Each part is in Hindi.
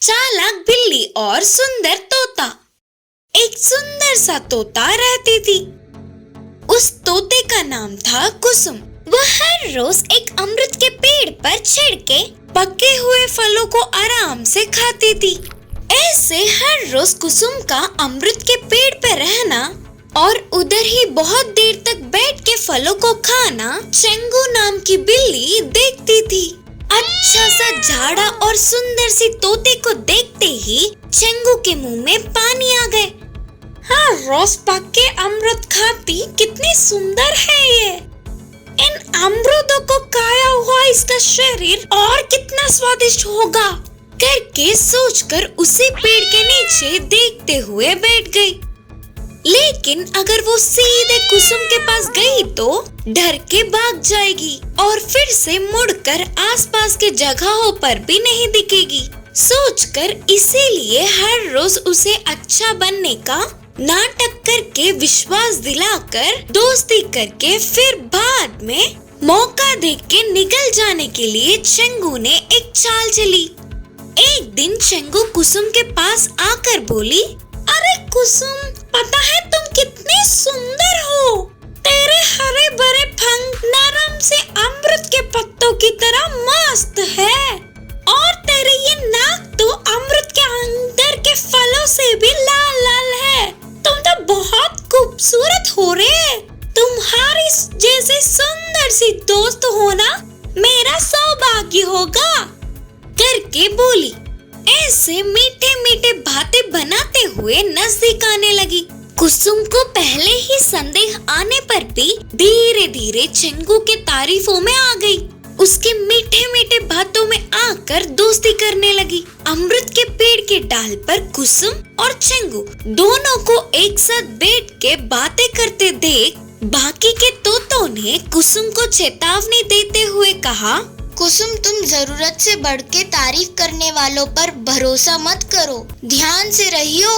चालाक बिल्ली और सुंदर तोता। एक सुंदर सा तोता रहती थी। उस तोते का नाम था कुसुम। वह हर रोज एक अमृत के पेड़ पर चढ़ के पके हुए फलों को आराम से खाती थी। ऐसे हर रोज कुसुम का अमृत के पेड़ पर रहना और उधर ही बहुत देर तक बैठ के फलों को खाना चेंगू नाम की बिल्ली देखती थी। अच्छा सा झाड़ा और सुंदर सी तोते को देखते ही चेंगू के मुंह में पानी आ गए। हाँ, रोज पक के अमृत खाती कितनी सुंदर है ये। इन अमृतों को खाया हुआ इसका शरीर और कितना स्वादिष्ट होगा करके सोचकर उसी पेड़ के नीचे देखते हुए बैठ गई। लेकिन अगर वो सीधे कुसुम के पास गई तो डर के भाग जाएगी और फिर से मुड़कर आसपास के जगहों पर भी नहीं दिखेगी। सोचकर इसीलिए हर रोज उसे अच्छा बनने का नाटक करके विश्वास दिलाकर दोस्ती करके फिर बाद में मौका देख के निकल जाने के लिए चेंगू ने एक चाल चली। एक दिन चेंगू कुसुम के पास आकर बोली, अरे कुसुम, पता है तुम कितनी सुंदर हो। तेरे हरे भरे पंख नरम से अमृत के पत्तों की तरह मस्त है और तेरे ये नाक तो अमृत के अंदर के फलों से भी लाल लाल है। तुम तो बहुत खूबसूरत हो रे। तुम्हारी जैसे सुंदर सी दोस्त होना मेरा सौभाग्य होगा करके बोली। ऐसे मीठे मीठे बातें बनाते हुए नजदीक आने लगी। कुसुम को पहले ही संदेह आने पर भी धीरे धीरे चेंगू के तारीफों में आ गई। उसके मीठे मीठे बातों में आकर दोस्ती करने लगी। अमृत के पेड़ के डाल पर कुसुम और चेंगू दोनों को एक साथ बैठ के बातें करते देख बाकी के तोतों ने कुसुम को चेतावनी देते हुए कहा, कुसुम, तुम जरूरत से बढ़ के तारीफ करने वालों पर भरोसा मत करो, ध्यान से रहियो।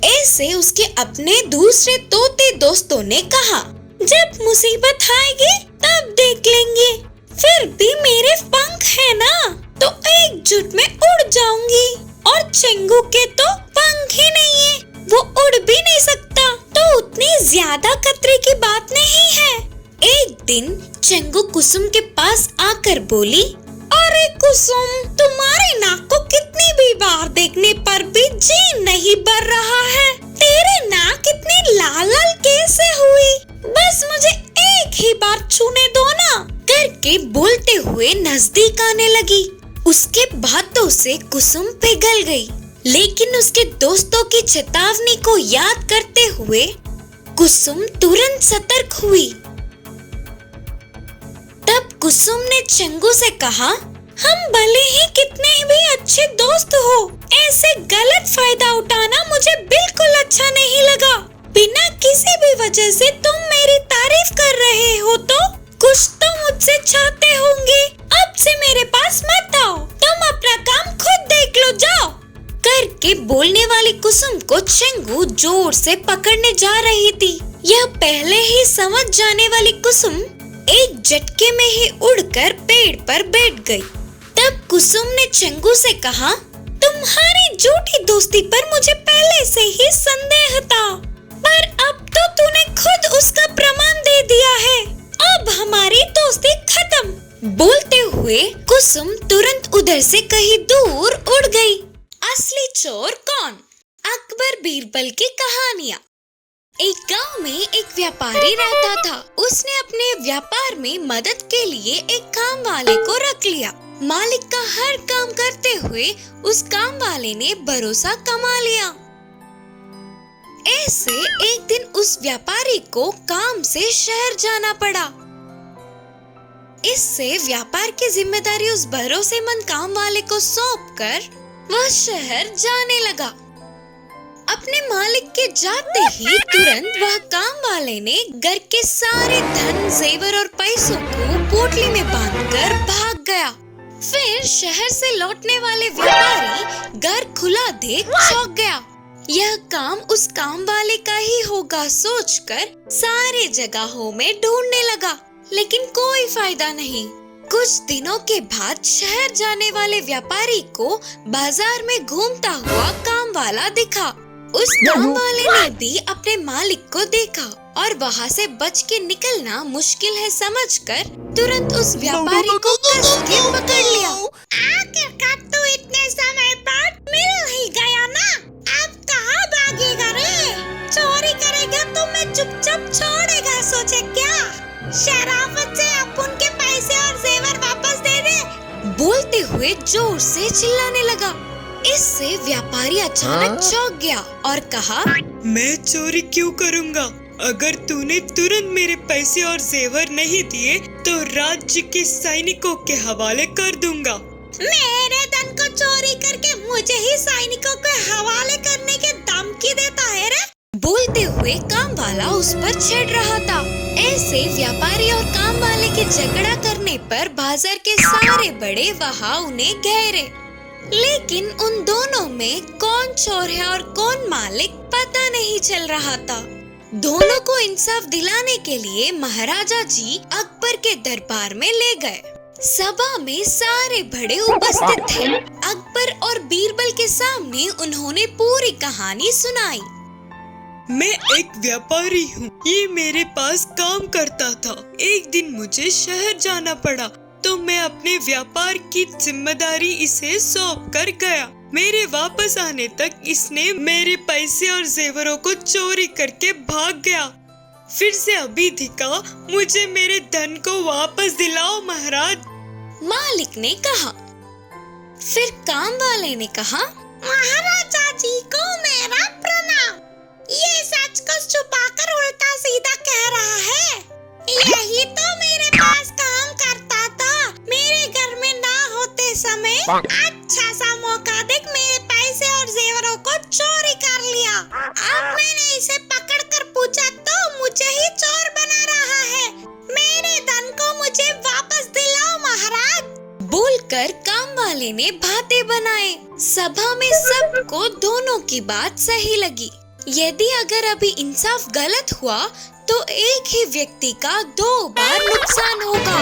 ऐसे उसके अपने दूसरे तोते दोस्तों ने कहा, जब मुसीबत आएगी तब देख लेंगे। फिर भी मेरे पंख है ना, तो एकजुट में उड़ जाऊंगी और चेंगू के तो पंख ही नहीं है, वो उड़ भी नहीं सकता, तो उतनी ज्यादा खतरे की बात नहीं है। एक दिन चेंगू कुसुम के पास आकर बोली, अरे कुसुम, तुम्हारे नाक को कितनी भी बार देखने पर भी जी नहीं भर रहा है। तेरे नाक इतनी लाल लाल कैसे हुई? बस मुझे एक ही बार छूने दो ना करके बोलते हुए नजदीक आने लगी। उसके बातों से कुसुम पिघल गई, लेकिन उसके दोस्तों की चेतावनी को याद करते हुए कुसुम तुरंत सतर्क हुई। तब कुसुम ने चेंगू से कहा, हम भले ही कितने भी अच्छे दोस्त हो, ऐसे गलत फायदा उठाना मुझे बिल्कुल अच्छा नहीं लगा। बिना किसी भी वजह से तुम मेरी तारीफ कर रहे हो तो कुछ तो मुझसे चाहते होंगे। अब से मेरे पास मत आओ, तुम अपना काम खुद देख लो, जाओ करके बोलने वाली कुसुम को चेंगू जोर से पकड़ने जा रही थी। यह पहले ही समझ जाने वाली कुसुम एक झटके में ही उड़कर पेड़ पर बैठ गई। तब कुसुम ने चेंगू से कहा, तुम्हारी झूठी दोस्ती पर मुझे पहले से ही संदेह था, पर अब तो तूने खुद उसका प्रमाण दे दिया है। अब हमारी दोस्ती खत्म। बोलते हुए कुसुम तुरंत उधर से कहीं दूर उड़ गई। असली चोर कौन? अकबर बीरबल की कहानियाँ। एक गांव में एक व्यापारी रहता था। उसने अपने व्यापार में मदद के लिए एक काम वाले को रख लिया। मालिक का हर काम करते हुए उस काम वाले ने भरोसा कमा लिया। ऐसे एक दिन उस व्यापारी को काम से शहर जाना पड़ा। इससे व्यापार की जिम्मेदारी उस भरोसेमंद काम वाले को सौंपकर वह शहर जाने लगा। अपने मालिक के जाते ही तुरंत वह काम वाले ने घर के सारे धन, जेवर और पैसों को पोटली में बांधकर भाग गया। फिर शहर से लौटने वाले व्यापारी घर खुला देख चौंक गया। यह काम उस काम वाले का ही होगा सोचकर सारे जगहों में ढूंढने लगा, लेकिन कोई फायदा नहीं। कुछ दिनों के बाद शहर जाने वाले व्यापारी को बाजार में घूमता हुआ काम वाला दिखा। उस काम वाले ने भी अपने मालिक को देखा और वहाँ से बच के निकलना मुश्किल है समझकर तुरंत उस व्यापारी को कस के पकड़ लिया। आखिरकार तू इतने समय बाद मिल ही गया ना, अब कहाँ भागेगा रे? चोरी करेगा तो मैं चुपचाप छोड़ेगा सोचे क्या? शराफत से अपन के पैसे और जेवर वापस दे दे। बोलते हुए जोर से चिल्लाने लगा। इससे व्यापारी अचानक चौंक गया और कहा, मैं चोरी क्यों करूँगा? अगर तूने तुरंत मेरे पैसे और जेवर नहीं दिए तो राज्य के सैनिकों के हवाले कर दूंगा। मेरे धन को चोरी करके मुझे ही सैनिकों के हवाले करने की धमकी देता है रे? बोलते हुए काम वाला उस पर चिढ़ रहा था। ऐसे व्यापारी और काम वाले के झगड़ा करने पर बाजार के सारे बड़े वहाँ उन्हें घेरे, लेकिन उन दोनों में कौन चोर है और कौन मालिक पता नहीं चल रहा था। दोनों को इंसाफ दिलाने के लिए महाराजा जी अकबर के दरबार में ले गए। सभा में सारे बड़े उपस्थित थे। अकबर और बीरबल के सामने उन्होंने पूरी कहानी सुनाई। मैं एक व्यापारी हूँ, ये मेरे पास काम करता था। एक दिन मुझे शहर जाना पड़ा तो मैं अपने व्यापार की जिम्मेदारी इसे सौंप कर गया। मेरे वापस आने तक इसने मेरे पैसे और जेवरों को चोरी करके भाग गया। फिर से अभी दिखा, मुझे मेरे धन को वापस दिलाओ महाराज, मालिक ने कहा। फिर काम वाले ने कहा, महाराजा जी को मेरा प्रणाम। ये सच को छुपाकर उल्टा सीधा कह रहा है। यही तो मेरे पास काम करता था। मेरे घर में ना होते समय अच्छा सा मौका देख मेरे पैसे और जेवरों को चोरी कर लिया। अब मैंने इसे पकड़कर पूछा तो मुझे ही चोर बना रहा है। मेरे धन को मुझे वापस दिलाओ महाराज। बोलकर काम वाले ने बातें बनाए। सभा में सबको दोनों की बात सही लगी। यदि अगर अभी इंसाफ गलत हुआ तो एक ही व्यक्ति का 2 बार नुकसान होगा।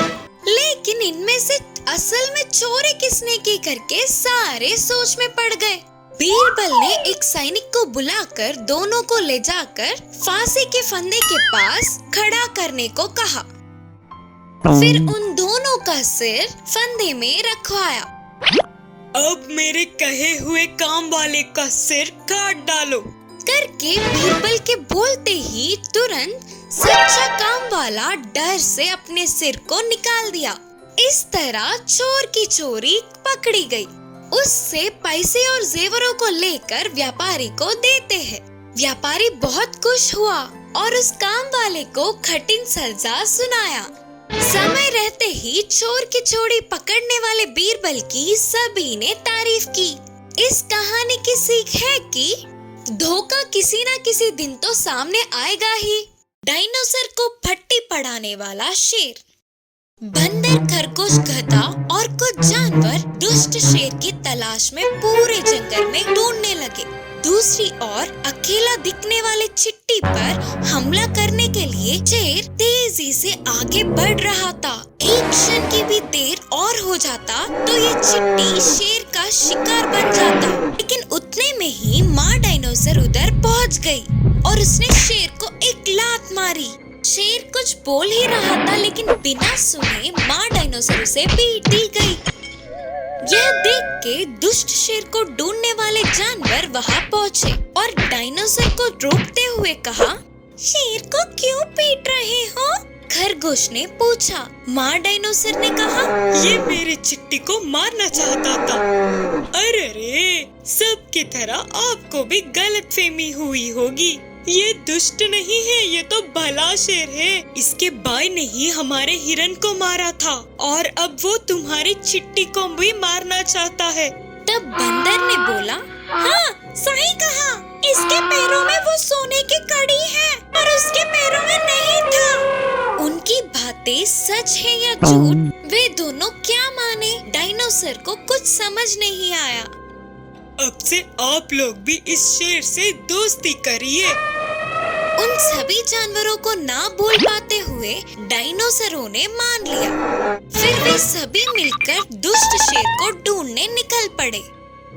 लेकिन इनमें से असल में चोरी किसने की करके सारे सोच में पड़ गए। बीरबल ने एक सैनिक को बुलाकर दोनों को ले जाकर फांसी के फंदे के पास खड़ा करने को कहा। फिर उन दोनों का सिर फंदे में रखवाया। अब मेरे कहे हुए काम वाले का सिर काट डालो करके बीरबल के बोलते ही तुरंत सच्चा काम वाला डर से अपने सिर को निकाल दिया। इस तरह चोर की चोरी पकड़ी गई। उससे पैसे और जेवरों को लेकर व्यापारी को देते हैं। व्यापारी बहुत खुश हुआ और उस काम वाले को कठिन सजा सुनाया। समय रहते ही चोर की चोरी पकड़ने वाले बीरबल की सभी ने तारीफ की। इस कहानी की सीख है कि धोखा किसी न किसी दिन तो सामने आएगा ही। डायनासोर को फट्टी पड़ाने वाला शेर। बंदर, खरगोश, गधा और कुछ जानवर दुष्ट शेर की तलाश में पूरे जंगल में ढूंढने लगे। दूसरी ओर अकेला दिखने वाले चिट्टी पर हमला करने के लिए शेर तेजी से आगे बढ़ रहा था। एक क्षण की भी देर और हो जाता तो ये चिट्टी शेर का शिकार बन जाता। लेकिन उतने में ही माँ डायनासोर उधर पहुँच गई और उसने शेर को एक लात मारी। शेर कुछ बोल ही रहा था लेकिन बिना सुने माँ डायनासोर उसे पीट दी गई। यह देख के दुष्ट शेर को ढूंढने वाले जानवर वहाँ पहुँचे और डायनासोर को रोकते हुए कहा, शेर को क्यों पीट रहे हो? खरगोश ने पूछा। माँ डायनासोर ने कहा, ये मेरे चिट्टी को मारना चाहता था। अरे रे, सबकी तरह आपको भी गलतफहमी हुई होगी। ये दुष्ट नहीं है, ये तो भला शेर है। इसके भाई ने ही हमारे हिरन को मारा था और अब वो तुम्हारी चिट्टी को भी मारना चाहता है। तब बंदर ने बोला, हाँ सही कहा। इसके पैरों में वो सोने की कड़ी है और उसके पैरों में नहीं था। उनकी बातें सच है या झूठ वे दोनों क्या माने? डायनासोर को कुछ समझ नहीं आया। अब से आप लोग भी इस शेर से दोस्ती करिए। उन सभी जानवरों को ना बोल पाते हुए डायनासोरों ने मान लिया। फिर वे सभी मिलकर दुष्ट शेर को ढूंढने निकल पड़े।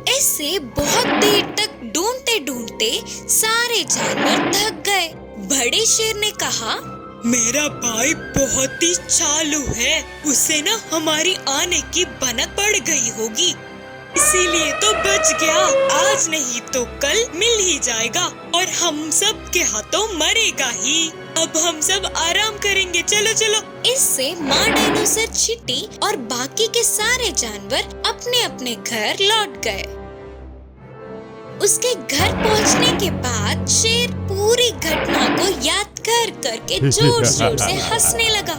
ऐसे बहुत देर तक ढूंढते ढूंढते सारे जानवर थक गए। बड़े शेर ने कहा, मेरा भाई बहुत ही चालू है, उसे ना हमारी आने की भनक पड़ गई होगी, इसीलिए तो बच गया। आज नहीं तो कल मिल ही जाएगा और हम सब के हाथों मरेगा ही। अब हम सब आराम करेंगे, चलो चलो। इससे माँ डायनासोर चींटी और बाकी के सारे जानवर अपने अपने घर लौट गए। उसके घर पहुंचने के बाद शेर पूरी घटना को याद करके जोर जोर से हंसने लगा।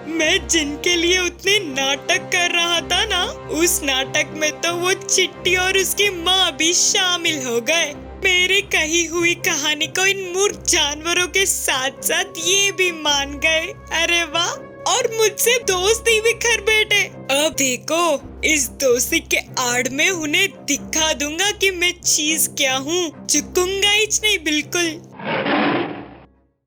मैं जिनके लिए उतने नाटक कर रहा था ना, उस नाटक में तो वो चिट्टी और उसकी माँ भी शामिल हो गए। मेरी कही हुई कहानी को इन मूर्ख जानवरों के साथ साथ ये भी मान गए। अरे वाह! और मुझसे दोस्ती भी कर बैठे। अब देखो, इस दोस्ती के आड़ में उन्हें दिखा दूंगा कि मैं चीज क्या हूँ। झुकूंगा ही नहीं बिल्कुल।